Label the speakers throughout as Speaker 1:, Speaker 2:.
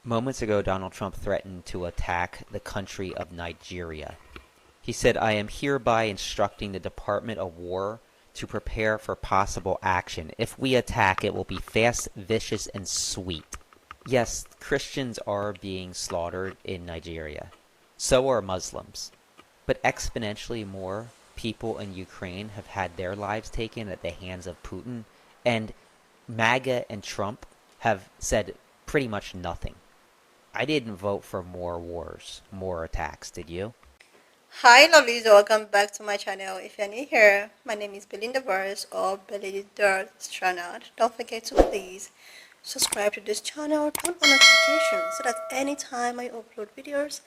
Speaker 1: Moments ago, Donald Trump threatened to attack the country of Nigeria. He said, "I am hereby instructing the Department of War to prepare for possible action. If we attack, it will be fast, vicious, and sweet." Yes, Christians are being slaughtered in Nigeria. So are Muslims. But exponentially more people in Ukraine have had their lives taken at the hands of Putin. And MAGA and Trump have said pretty much nothing. I didn't vote for more wars, more attacks, did you?
Speaker 2: Hi lovelies, welcome back to my channel. If you're new here, my name is Belinda Verse or Belinda Dirt's channel. Don't forget to please subscribe to this channel, turn on notifications so that anytime I upload videos,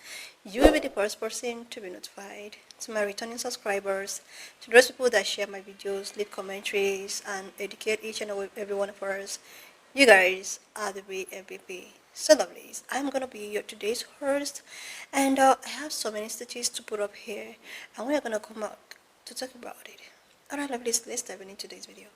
Speaker 2: you will be the first person to be notified. To my returning subscribers, to those people that share my videos, leave commentaries, and educate each and every one of us, you guys are the real MVP. So lovelies, I'm gonna be your today's host, and I have so many statistics to put up here, and we're gonna come out to talk about it. Alright lovelies, let's dive into today's video.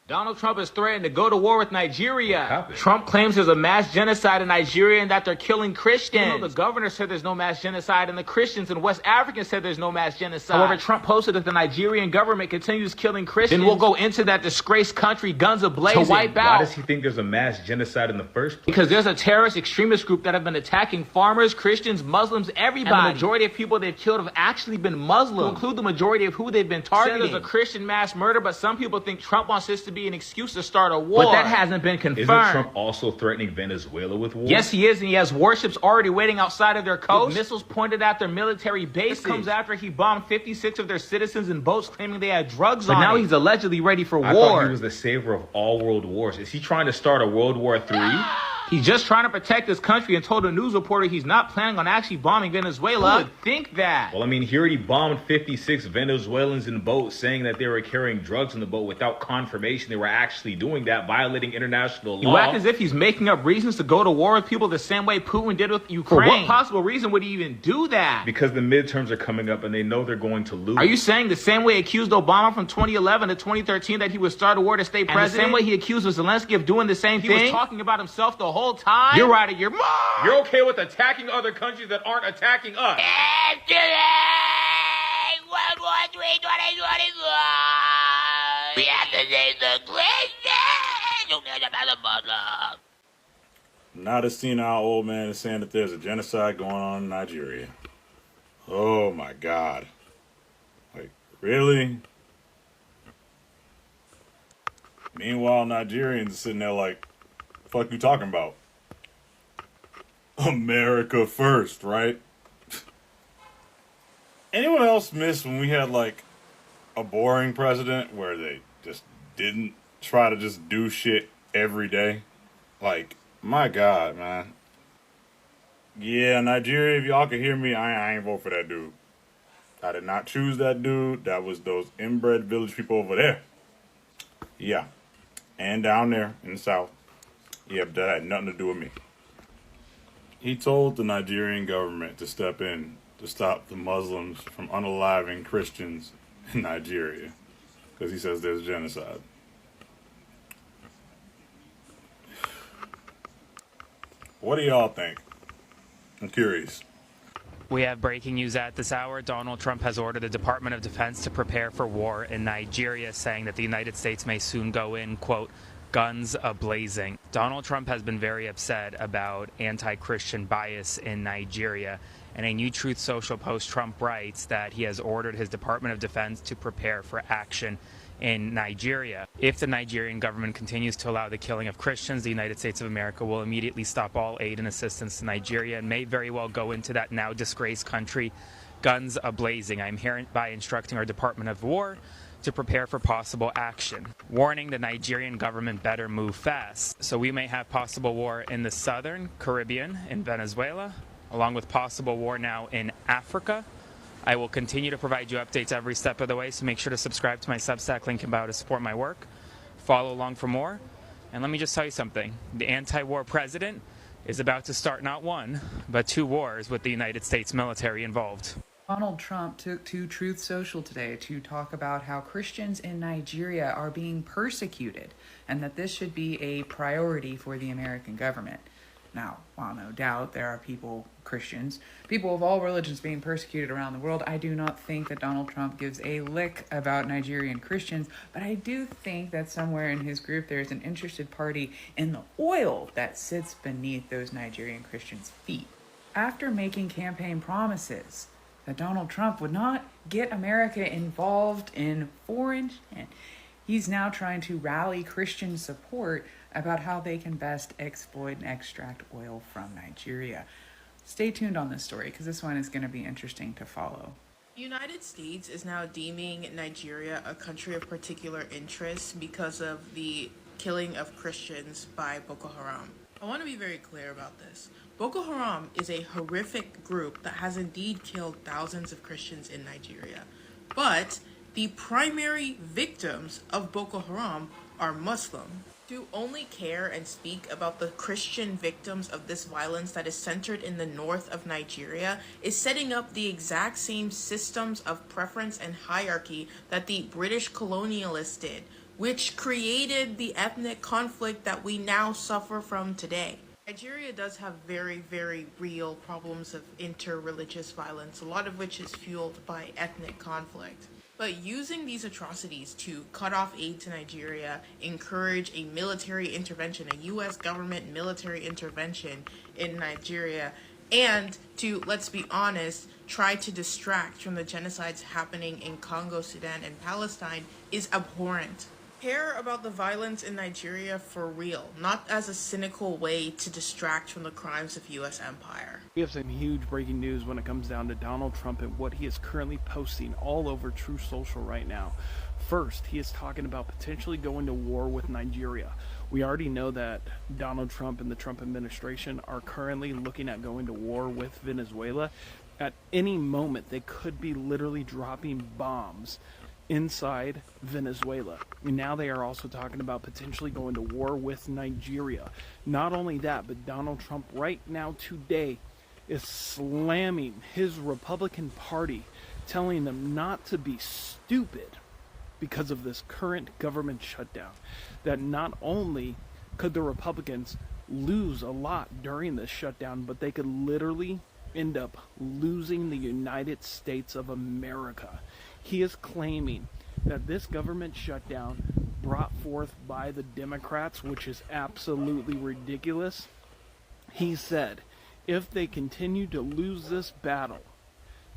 Speaker 3: Donald Trump has threatened to go to war with Nigeria. Trump claims there's a mass genocide in Nigeria and that they're killing Christians. Even though the governor said there's no mass genocide and the Christians in West Africa said there's no mass genocide. However, Trump posted that the Nigerian government continues killing Christians. Then we'll go into that disgraced country, guns ablazing, to wipe out.
Speaker 4: Why does he think there's a mass genocide in the first place?
Speaker 3: Because there's a terrorist extremist group that have been attacking farmers, Christians, Muslims, everybody. And the majority of people they've killed have actually been Muslim, to include the majority of who they've been targeting. There's a Christian mass murder, but some people think Trump wants this to be an excuse to start a war. But that hasn't been confirmed.
Speaker 4: Isn't Trump also threatening Venezuela with war?
Speaker 3: Yes, he is, and he has warships already waiting outside of their coast, with missiles pointed at their military bases. This comes after he bombed 56 of their citizens in boats claiming they had drugs on. But now he's allegedly ready for war.
Speaker 4: I thought he was the savior of all world wars. Is he trying to start a World War III?
Speaker 3: He's just trying to protect his country and told a news reporter he's not planning on actually bombing Venezuela. Who would think that?
Speaker 4: Well, I mean, he already bombed 56 Venezuelans in boats, saying that they were carrying drugs in the boat without confirmation they were actually doing that, violating international law.
Speaker 3: You act as if he's making up reasons to go to war with people the same way Putin did with Ukraine. For what possible reason would he even do that?
Speaker 4: Because the midterms are coming up and they know they're going to lose.
Speaker 3: Are you saying the same way he accused Obama from 2011 to 2013 that he would start a war to stay president? The same way he accused Zelensky of doing the same thing? He was talking about himself the whole time? You're right at your mark.
Speaker 4: You're okay with attacking other countries that aren't attacking us.
Speaker 3: World War III 2024. We have to save the Christians.
Speaker 5: Now this senile old man is saying that there's a genocide going on in Nigeria. Oh my God. Like, really? Meanwhile, Nigerians are sitting there like, fuck you talking about? America first, right? Anyone else miss when we had like a boring president where they just didn't try to just do shit every day? Like, my God, man. Yeah, Nigeria, if y'all can hear me, I ain't vote for that dude. I did not choose that dude. That was those inbred village people over there. Yeah. And down there in the south. Yeah, but that had nothing to do with me. He told the Nigerian government to step in to stop the Muslims from unaliving Christians in Nigeria because he says there's genocide. What do y'all think? I'm curious.
Speaker 6: We have breaking news at this hour. Donald Trump has ordered the Department of Defense to prepare for war in Nigeria, saying that the United States may soon go in, quote, guns a-blazing. Donald Trump has been very upset about anti-Christian bias in Nigeria. In a new Truth Social post, Trump writes that he has ordered his Department of Defense to prepare for action in Nigeria. If the Nigerian government continues to allow the killing of Christians, the United States of America will immediately stop all aid and assistance to Nigeria and may very well go into that now disgraced country guns a-blazing. I'm hereby instructing our Department of War to prepare for possible action. Warning, the Nigerian government better move fast. So we may have possible war in the southern Caribbean, in Venezuela, along with possible war now in Africa. I will continue to provide you updates every step of the way, so make sure to subscribe to my Substack link below to support my work. Follow along for more. And let me just tell you something. The anti-war president is about to start not one, but two wars with the United States military involved.
Speaker 7: Donald Trump took to Truth Social today to talk about how Christians in Nigeria are being persecuted and that this should be a priority for the American government. Now, while no doubt there are Christians, people of all religions being persecuted around the world, I do not think that Donald Trump gives a lick about Nigerian Christians, but I do think that somewhere in his group there's an interested party in the oil that sits beneath those Nigerian Christians' feet. After making campaign promises that Donald Trump would not get America involved in foreign, and he's now trying to rally Christian support about how they can best exploit and extract oil from Nigeria. Stay tuned on this story because this one is going to be interesting to follow.
Speaker 8: The United States is now deeming Nigeria a country of particular interest because of the killing of Christians by Boko Haram. I want to be very clear about this. Boko Haram is a horrific group that has indeed killed thousands of Christians in Nigeria. But the primary victims of Boko Haram are Muslim. To only care and speak about the Christian victims of this violence that is centered in the north of Nigeria is setting up the exact same systems of preference and hierarchy that the British colonialists did, which created the ethnic conflict that we now suffer from today. Nigeria does have very, very real problems of inter-religious violence, a lot of which is fueled by ethnic conflict. But using these atrocities to cut off aid to Nigeria, encourage a military intervention, a U.S. government military intervention in Nigeria, and to, let's be honest, try to distract from the genocides happening in Congo, Sudan, and Palestine is abhorrent. Care about the violence in Nigeria for real, not as a cynical way to distract from the crimes of U.S. empire.
Speaker 9: We have some huge breaking news when it comes down to Donald Trump and what he is currently posting all over True Social right now. First, he is talking about potentially going to war with Nigeria. We already know that Donald Trump and the Trump administration are currently looking at going to war with Venezuela. At any moment, they could be literally dropping bombs inside Venezuela. And now they are also talking about potentially going to war with Nigeria. Not only that, but Donald Trump right now today is slamming his Republican Party, telling them not to be stupid because of this current government shutdown. That not only could the Republicans lose a lot during this shutdown, but they could literally end up losing the United States of America. He is claiming that this government shutdown brought forth by the Democrats, which is absolutely ridiculous. He said, if they continue to lose this battle,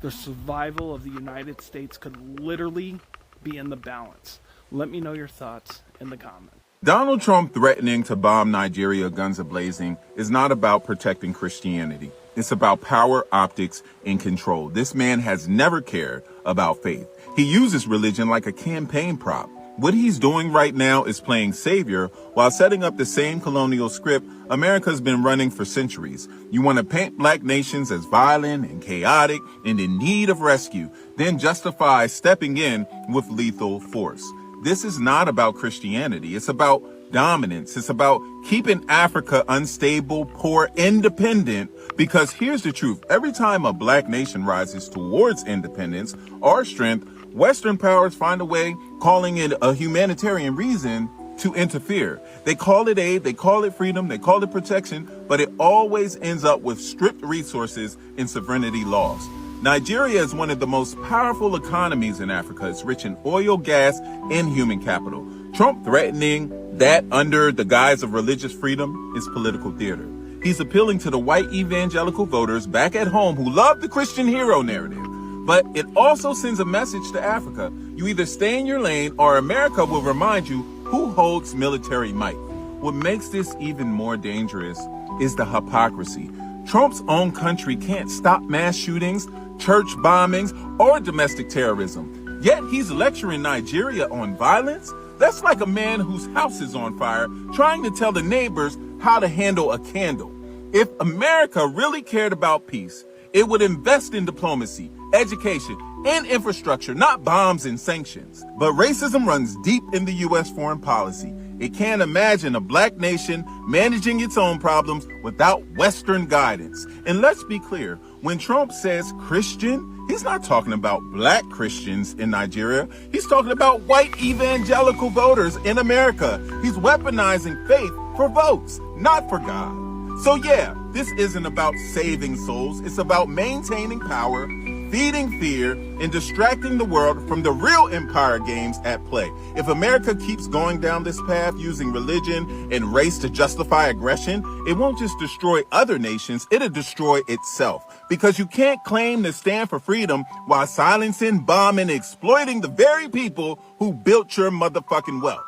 Speaker 9: the survival of the United States could literally be in the balance. Let me know your thoughts in the comments.
Speaker 10: Donald Trump threatening to bomb Nigeria guns a-blazing is not about protecting Christianity. It's about power, optics, and control. This man has never cared about faith. He uses religion like a campaign prop. What he's doing right now is playing savior while setting up the same colonial script America's been running for centuries. You want to paint black nations as violent and chaotic and in need of rescue, then justify stepping in with lethal force. This is not about Christianity. It's about dominance. It's about keeping Africa unstable, poor, independent. Because here's the truth. Every time a black nation rises towards independence or strength, Western powers find a way, calling it a humanitarian reason, to interfere. They call it aid, they call it freedom, they call it protection, but it always ends up with stripped resources and sovereignty lost. Nigeria is one of the most powerful economies in Africa. It's rich in oil, gas, and human capital. Trump threatening that under the guise of religious freedom is political theater. He's appealing to the white evangelical voters back at home who love the Christian hero narrative. But it also sends a message to Africa. You either stay in your lane or America will remind you who holds military might. What makes this even more dangerous is the hypocrisy. Trump's own country can't stop mass shootings, church bombings, or domestic terrorism. Yet he's lecturing Nigeria on violence? That's like a man whose house is on fire trying to tell the neighbors how to handle a candle. If America really cared about peace, it would invest in diplomacy, education, and infrastructure, not bombs and sanctions. But racism runs deep in the U.S. foreign policy. It can't imagine a black nation managing its own problems without Western guidance. And let's be clear, when Trump says Christian, he's not talking about black Christians in Nigeria. He's talking about white evangelical voters in America. He's weaponizing faith for votes, not for God. So yeah, This isn't about saving souls. It's about maintaining power, feeding fear, and distracting the world from the real empire games at play. If America keeps going down this path using religion and race to justify aggression, it won't just destroy other nations, it'll destroy itself. Because you can't claim to stand for freedom while silencing, bombing, and exploiting the very people who built your motherfucking wealth.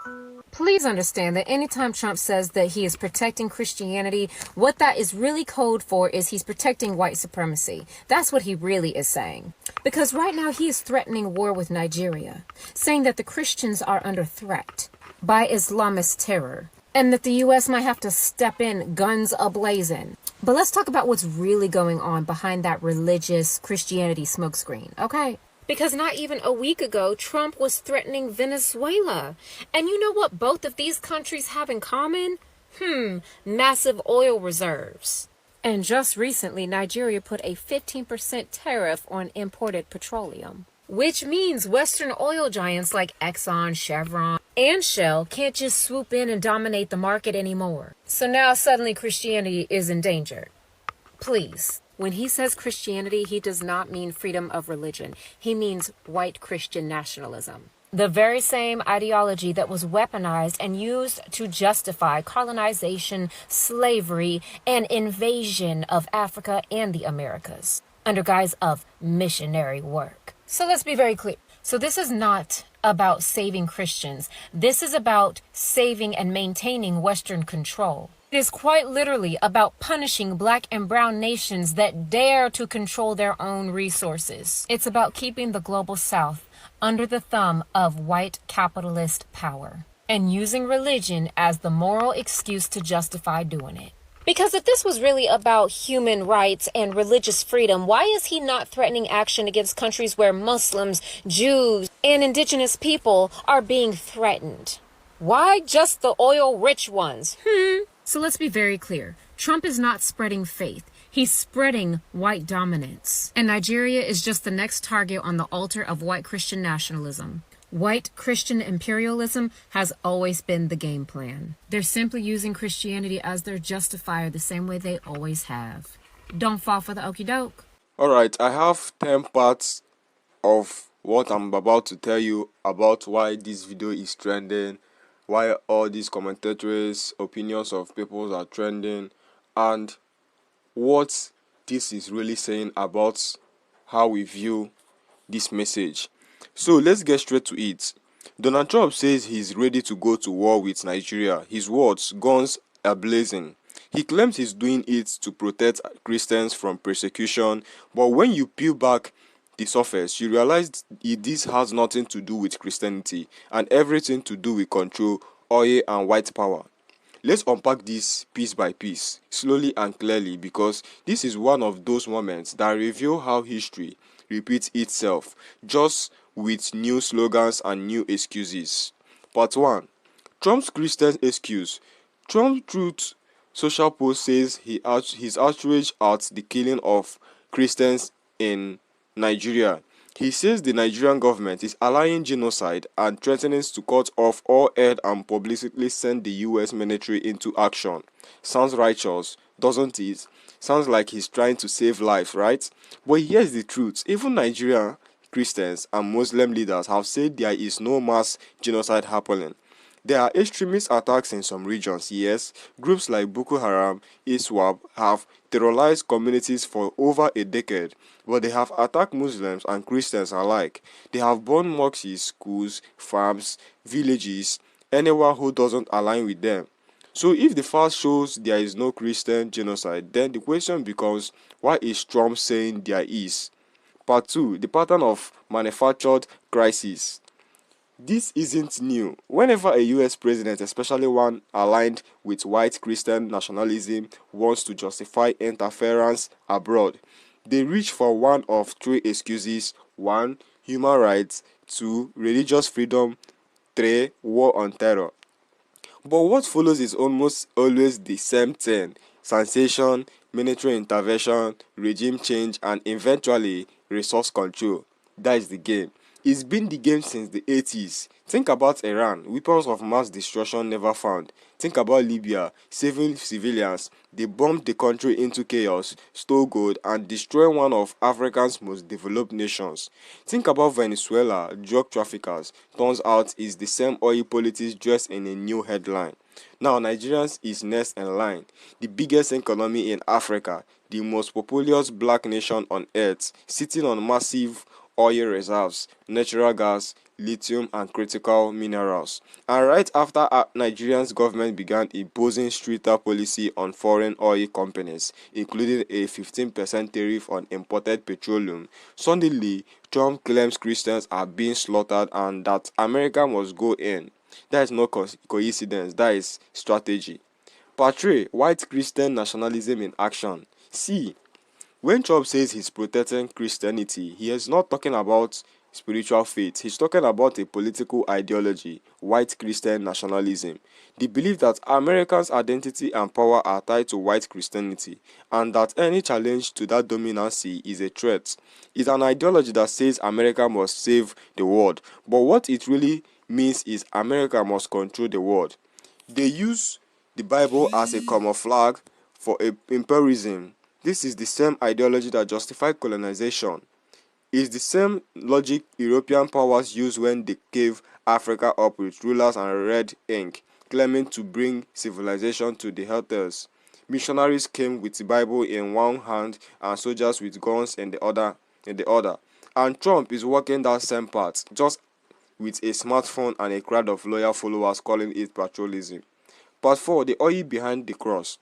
Speaker 11: Please understand that anytime Trump says that he is protecting Christianity, what that is really code for is he's protecting white supremacy. That's what he really is saying. Because right now he is threatening war with Nigeria, saying that the Christians are under threat by Islamist terror, and that the U.S. might have to step in guns a-blazing. But let's talk about what's really going on behind that religious Christianity smokescreen, okay? Because not even a week ago, Trump was threatening Venezuela. And you know what both of these countries have in common? Massive oil reserves. And just recently, Nigeria put a 15% tariff on imported petroleum. Which means Western oil giants like Exxon, Chevron, and Shell can't just swoop in and dominate the market anymore. So now suddenly Christianity is in danger. Please. When he says Christianity, he does not mean freedom of religion. He means white Christian nationalism. The very same ideology that was weaponized and used to justify colonization, slavery, and invasion of Africa and the Americas under guise of missionary work. So let's be very clear. So this is not about saving Christians. This is about saving and maintaining Western control. It is quite literally about punishing black and brown nations that dare to control their own resources. It's about keeping the global south under the thumb of white capitalist power and using religion as the moral excuse to justify doing it. Because if this was really about human rights and religious freedom, why is he not threatening action against countries where Muslims, Jews, and indigenous people are being threatened? Why just the oil-rich ones? So let's be very clear. Trump is not spreading faith. He's spreading white dominance. And Nigeria is just the next target on the altar of white Christian nationalism. White Christian imperialism has always been the game plan. They're simply using Christianity as their justifier the same way they always have. Don't fall for the okie doke.
Speaker 12: Alright, I have 10 parts of what I'm about to tell you about why this video is trending, why all these commentators' opinions of people are trending, and what this is really saying about how we view this message. So let's get straight to it. Donald Trump says he's ready to go to war with Nigeria. His words, guns are blazing. He claims he's doing it to protect Christians from persecution, but when you peel back the surface, you realize this has nothing to do with Christianity and everything to do with control, oil, and white power. Let's unpack this piece by piece, slowly and clearly, because this is one of those moments that reveal how history repeats itself, just with new slogans and new excuses. Part 1. Trump's Christian excuse. Trump's Truth Social post says his outrage at the killing of Christians in Nigeria. He says the Nigerian government is allowing genocide and threatens to cut off all aid and publicly send the US military into action. Sounds righteous, doesn't it? Sounds like he's trying to save lives, right? But here's the truth. Even Nigerian Christians and Muslim leaders have said there is no mass genocide happening. There are extremist attacks in some regions, yes. Groups like Boko Haram, ISWAP have terrorized communities for over a decade, but they have attacked Muslims and Christians alike. They have burned mosques, schools, farms, villages, anyone who doesn't align with them. So if the fact shows there is no Christian genocide, then the question becomes, why is Trump saying there is? Part 2. The pattern of manufactured crisis. This isn't new. Whenever a US president, especially one aligned with white Christian nationalism, wants to justify interference abroad, they reach for one of three excuses: 1. Human rights, 2. Religious freedom, 3. War on terror. But what follows is almost always the same thing: sensation, military intervention, regime change, and eventually resource control. That is the game. It's been the game since the 80s. Think about Iran, weapons of mass destruction never found. Think about Libya, saving civilians. They bombed the country into chaos, stole gold, and destroyed one of Africa's most developed nations. Think about Venezuela, drug traffickers. Turns out it's the same oil politics dressed in a new headline. Now Nigerians is next in line, the biggest economy in Africa, the most populous black nation on earth, sitting on massive oil reserves, natural gas, lithium and critical minerals. And right after Nigeria's government began imposing stricter policy on foreign oil companies, including a 15% tariff on imported petroleum, suddenly Trump claims Christians are being slaughtered and that America must go in. That is no coincidence, that is strategy. Portray white Christian nationalism in action. See, when Trump says he's protecting Christianity, he is not talking about spiritual faith. He's talking about a political ideology, white Christian nationalism. The belief that Americans' identity and power are tied to white Christianity, and that any challenge to that dominancy is a threat. It's an ideology that says America must save the world, but what it really means is America must control the world. They use the Bible as a camouflage for imperialism. This is the same ideology that justified colonization. It's the same logic European powers used when they gave Africa up with rulers and red ink, claiming to bring civilization to the helters. Missionaries came with the Bible in one hand and soldiers with guns in the other. And Trump is walking that same path, just with a smartphone and a crowd of loyal followers calling it patriotism. Part 4. The oil behind the cross.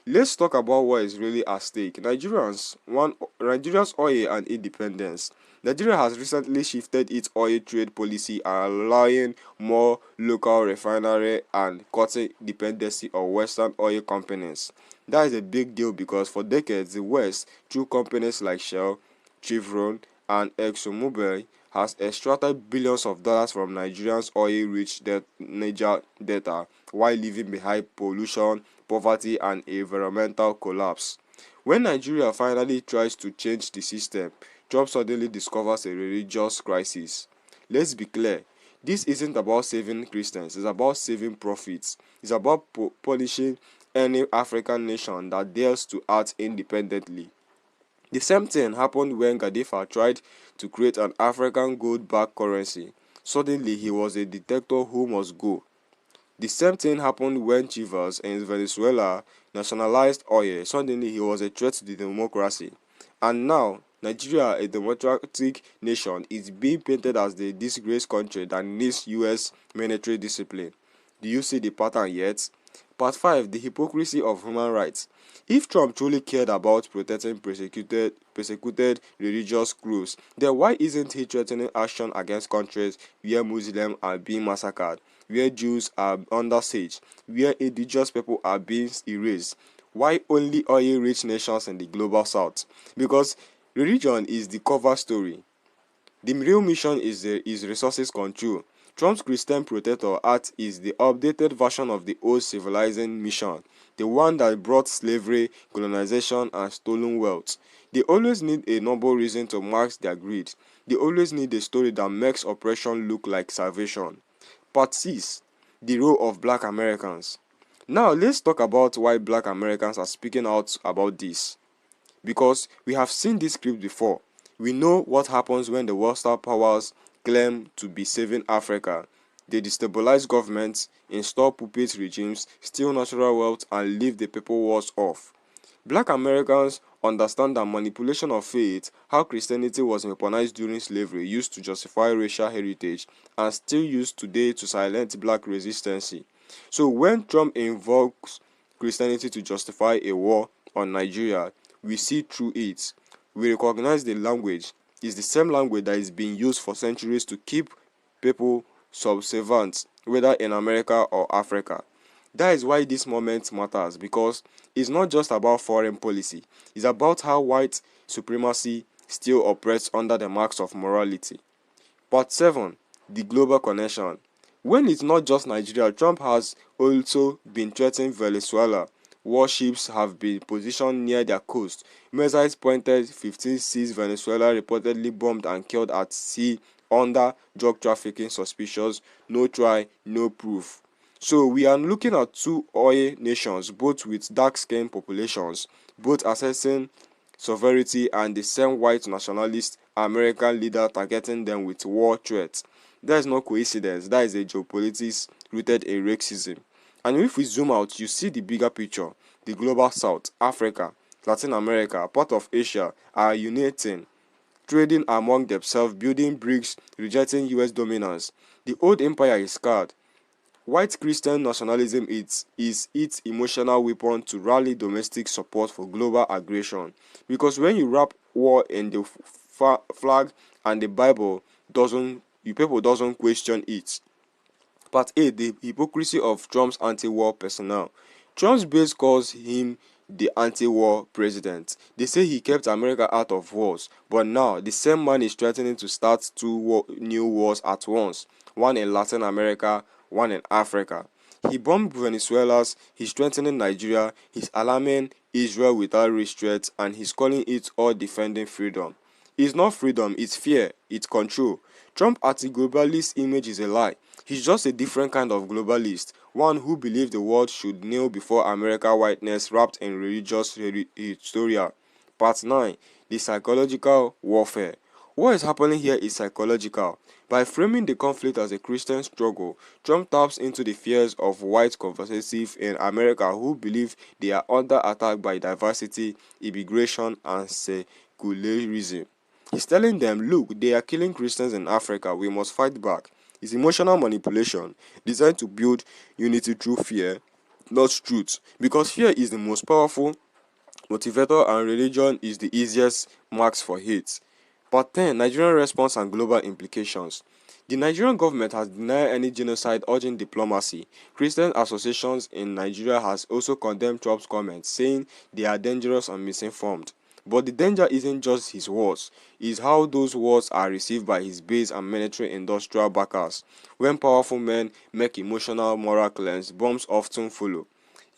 Speaker 12: Let's talk about what is really at stake. Nigeria's oil and independence. Nigeria has recently shifted its oil trade policy, allowing more local refinery and cutting dependency on Western oil companies. That is a big deal because for decades the West, through companies like Shell, Chevron, and ExxonMobil, has extracted billions of dollars from Nigeria's oil-rich Niger Delta while leaving behind pollution, poverty, and environmental collapse. When Nigeria finally tries to change the system, Trump suddenly discovers a religious crisis. Let's be clear, this isn't about saving Christians, it's about saving profits. It's about punishing any African nation that dares to act independently. The same thing happened when Gaddafi tried to create an African gold-backed currency. Suddenly, he was a dictator who must go. The same thing happened when Chivas in Venezuela nationalized oil. Suddenly, he was a threat to the democracy. And now, Nigeria, a democratic nation, is being painted as the disgraced country that needs US military discipline. Do you see the pattern yet? Part 5. The hypocrisy of human rights. If Trump truly cared about protecting persecuted religious groups, then why isn't he threatening action against countries where Muslims are being massacred, where Jews are under siege, where indigenous people are being erased? Why only oil-rich nations in the global south? Because religion is the cover story. The real mission is resources control. Trump's Christian Protector Act is the updated version of the old civilizing mission, the one that brought slavery, colonization, and stolen wealth. They always need a noble reason to mask their greed. They always need a story that makes oppression look like salvation. Part 6. The role of Black Americans. Now let's talk about why Black Americans are speaking out about this. Because we have seen this script before. We know what happens when the Western powers claim to be saving Africa. They destabilize governments, install puppet regimes, steal natural wealth, and leave the people worse off. Black Americans understand that manipulation of faith, how Christianity was weaponized during slavery, used to justify racial heritage, and still used today to silence black resistance. So when Trump invokes Christianity to justify a war on Nigeria, we see through it. We recognize the language is the same language that is being used for centuries to keep people subservient, whether in America or Africa. That is why this moment matters, because it's not just about foreign policy, it's about how white supremacy still operates under the marks of morality. Part 7. The global connection. When it's not just Nigeria, Trump has also been threatening Venezuela. Warships have been positioned near their coast. Missiles pointed 15 seas Venezuela reportedly bombed and killed at sea under drug trafficking suspicions, no try, no proof. So we are looking at two oil nations, both with dark-skinned populations, both assessing sovereignty, and the same white nationalist American leader targeting them with war threats. That is not coincidence, that is a geopolitics rooted in racism. And if we zoom out, you see the bigger picture. The global south, Africa, Latin America, part of Asia are uniting, trading among themselves, building bricks, rejecting US dominance. The old empire is scarred. White Christian nationalism is its emotional weapon to rally domestic support for global aggression. Because when you wrap war in the flag and the Bible people doesn't question it. Part 8. The hypocrisy of Trump's anti-war personnel. Trump's base calls him the anti-war president. They say he kept America out of wars, but now the same man is threatening to start two new wars at once, one in Latin America, one in Africa. He bombed Venezuela, he's threatening Nigeria, he's alarming Israel without restraint, and he's calling it all defending freedom. It's not freedom, it's fear, it's control. Trump's anti-globalist image is a lie. He's just a different kind of globalist, one who believes the world should kneel before American whiteness wrapped in religious hysteria. Part 9. The psychological warfare. What is happening here is psychological. By framing the conflict as a Christian struggle, Trump taps into the fears of white conservatives in America who believe they are under attack by diversity, immigration, and secularism. He's telling them, look, they are killing Christians in Africa, we must fight back. It's emotional manipulation designed to build unity through fear, not truth, because fear is the most powerful motivator and religion is the easiest marks for hate. Part 10. Nigerian response and global implications. The Nigerian government has denied any genocide, urging diplomacy. Christian associations in Nigeria has also condemned Trump's comments, saying they are dangerous and misinformed. But the danger isn't just his words, it's how those words are received by his base and military industrial backers. When powerful men make emotional moral claims, bombs often follow.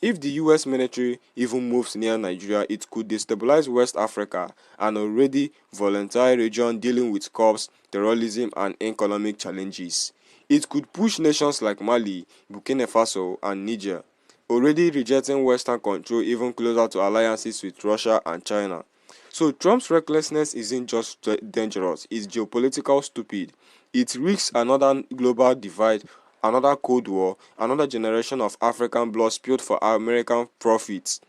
Speaker 12: If the US military even moves near Nigeria, it could destabilize West Africa, an already volatile region dealing with corps, terrorism, and economic challenges. It could push nations like Mali, Burkina Faso, and Niger, already rejecting Western control, even closer to alliances with Russia and China. So Trump's recklessness isn't just dangerous, it's geopolitical stupid. It risks another global divide, another Cold War, another generation of African blood spilled for American profits.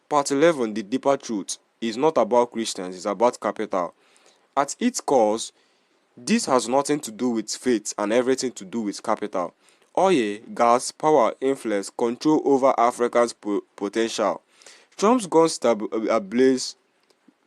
Speaker 12: Part 11. The deeper truth is not about Christians, it's about capital. At its core, this has nothing to do with faith and everything to do with capital. Oil, gas, power, influence, control over Africa's potential. Trump's guns ablaze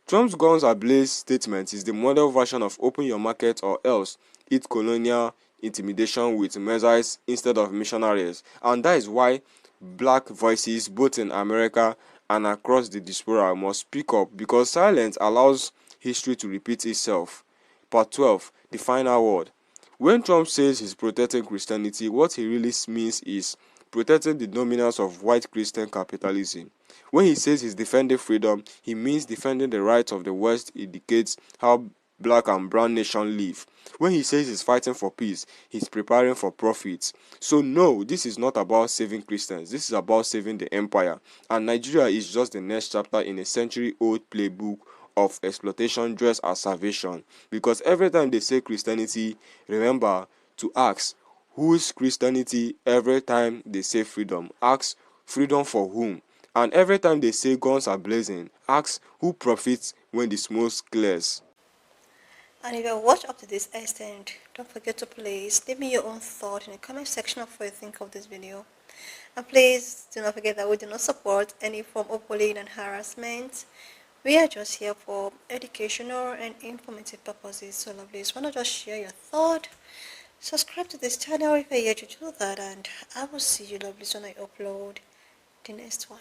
Speaker 12: Trump's guns ablaze statement is the model version of open your market or else eat colonial intimidation with missiles instead of missionaries. And that is why black voices both in America and across the diaspora must speak up, because silence allows history to repeat itself. Part 12. The final word. When Trump says he's protecting Christianity, what he really means is protecting the dominance of white Christian capitalism. When he says he's defending freedom, he means defending the rights of the West. It indicates how black and brown nations live. When he says he's fighting for peace, he's preparing for profits. So no, this is not about saving Christians. This is about saving the empire. And Nigeria is just the next chapter in a century-old playbook of exploitation dressed as salvation. Because every time they say Christianity, remember to ask, who is Christianity? Every time they say freedom, ask freedom for whom? And every time they say guns are blazing, ask who profits when the smoke clears.
Speaker 2: And if you watch up to this extent, don't forget to please leave me your own thought in the comment section of what you think of this video. And please do not forget that we do not support any form of bullying and harassment. We are just here for educational and informative purposes. So lovelies, why not just share your thought? Subscribe to this channel if you're yet to do that, and I will see you lovelies when I upload the next one.